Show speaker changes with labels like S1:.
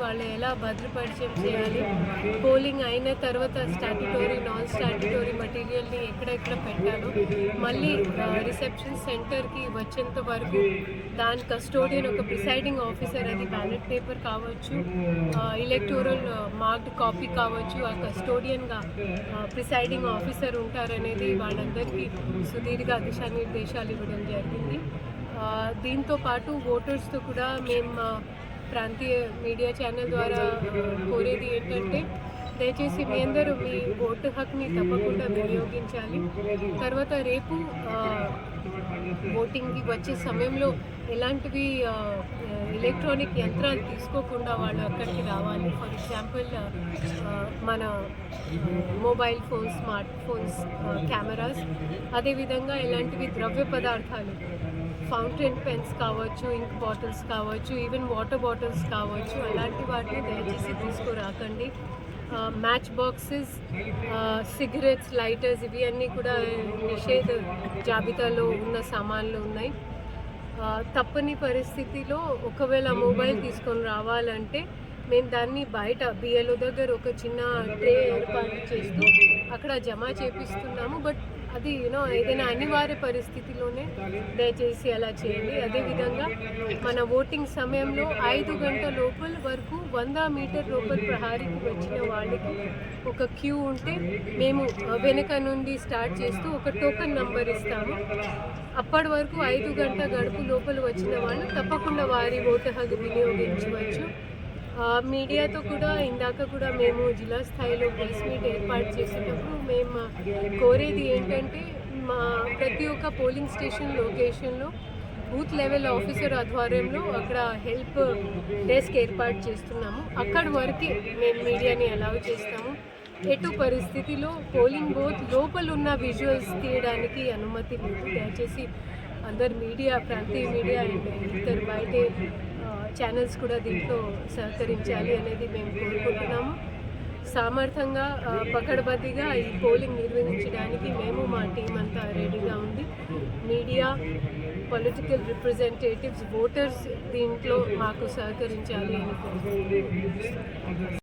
S1: వాళ్ళు ఎలా భద్రపరిచయం చేయాలి, పోలింగ్ అయిన తర్వాత స్టాట్యుటరీ నాన్ స్టాట్యుటరీ మెటీరియల్ని ఎక్కడెక్కడ పెట్టాలో, మళ్ళీ రిసెప్షన్ సెంటర్కి వచ్చేంత వరకు దాని కస్టోడియన్ ఒక ప్రిసైడింగ్ ఆఫీసర్, అది బ్యాలెట్ పేపర్ కావచ్చు, ఎలక్టోరల్ మార్క్డ్ కాపీ కావచ్చు, ఆ కస్టోడియన్గా ప్రిసైడింగ్ ఆఫీసర్ ఉంటారనేది వాళ్ళందరికీ సుదీర్ఘ దిశానిర్దేశాలు ఇవ్వడం జరిగింది. దీంతో పాటు ఓటర్స్తో కూడా మేము ప్రాంతీయ మీడియా ఛానల్ ద్వారా కోరేది ఏంటంటే, దయచేసి మీ అందరూ మీ ఓటు హక్కుని తప్పకుండా వినియోగించాలి. తర్వాత రేపు ఓటింగ్కి వచ్చే సమయంలో ఎలాంటివి ఎలక్ట్రానిక్ యంత్రాలు తీసుకోకుండా వాళ్ళు అక్కడికి రావాలి. ఫర్ ఎగ్జాంపుల్ మన mobile phones, smart phones, cameras, అదేవిధంగా ఎలాంటివి ద్రవ్య పదార్థాలు, ఫౌంటైన్ పెన్స్ కావచ్చు, ఇంక్ బాటిల్స్ కావచ్చు, ఈవెన్ వాటర్ బాటిల్స్ కావచ్చు, అలాంటి వాటిని దయచేసి తీసుకురాకండి. మ్యాచ్ బాక్సెస్, సిగరెట్స్, లైటర్స్, ఇవి అన్నీ కూడా నిషేధ జాబితాలో ఉన్న సామాన్లు ఉన్నాయి. తప్పని పరిస్థితిలో ఒకవేళ మొబైల్ తీసుకొని రావాలంటే మేము దాన్ని బయట బిఎల్ఓ దగ్గర ఒక చిన్న ట్రే ఏర్పాటు చేస్తూ అక్కడ జమ చేపిస్తున్నాము. బట్ అది ఏదైనా అనివార్య పరిస్థితిలోనే దయచేసి అలా చేయండి. అదేవిధంగా మన ఓటింగ్ సమయంలో 5 గంటల లోపల వరకు 100 మీటర్ లోపల ప్రహారీకి వచ్చిన వాళ్ళకి ఒక క్యూ ఉంటే మేము వెనక నుండి స్టార్ట్ చేస్తూ ఒక టోకెన్ నంబర్ ఇస్తాము. అప్పటి వరకు 5 గంటల గడుపు లోపల వచ్చిన వాళ్ళు తప్పకుండా వారి ఓటు హక్కు వినియోగించవచ్చు. మీడియాతో కూడా ఇందాక కూడా మేము జిల్లా స్థాయిలో ప్రెస్ మీట్ ఏర్పాటు చేసేటప్పుడు మేము కోరేది ఏంటంటే, మా ప్రతి ఒక్క పోలింగ్ స్టేషన్ లొకేషన్లో బూత్ లెవెల్ ఆఫీసర్ ఆధ్వర్యంలో అక్కడ హెల్ప్ డెస్క్ ఏర్పాటు చేస్తున్నాము. అక్కడి వరకే మేము మీడియాని అలౌ చేస్తాము. ఎటు పరిస్థితిలో పోలింగ్ బూత్ లోపల ఉన్న విజువల్స్ తీయడానికి అనుమతి లేదు. దయచేసి అందరు మీడియా, ప్రాంతీయ మీడియా అండ్ ఇతర బయట ఛానల్స్ కూడా దీంట్లో సహకరించాలి అనేది మేము కోరుకుంటున్నాము. సామర్థ్యంగా పకడ్బందీగా ఈ పోలింగ్ నిర్వహించడానికి మేము మా టీం అంతా రెడీగా ఉంది. మీడియా, పొలిటికల్ రిప్రజెంటేటివ్స్, ఓటర్స్ దీంట్లో మాకు సహకరించాలి అని కోరుకుంటున్నాము.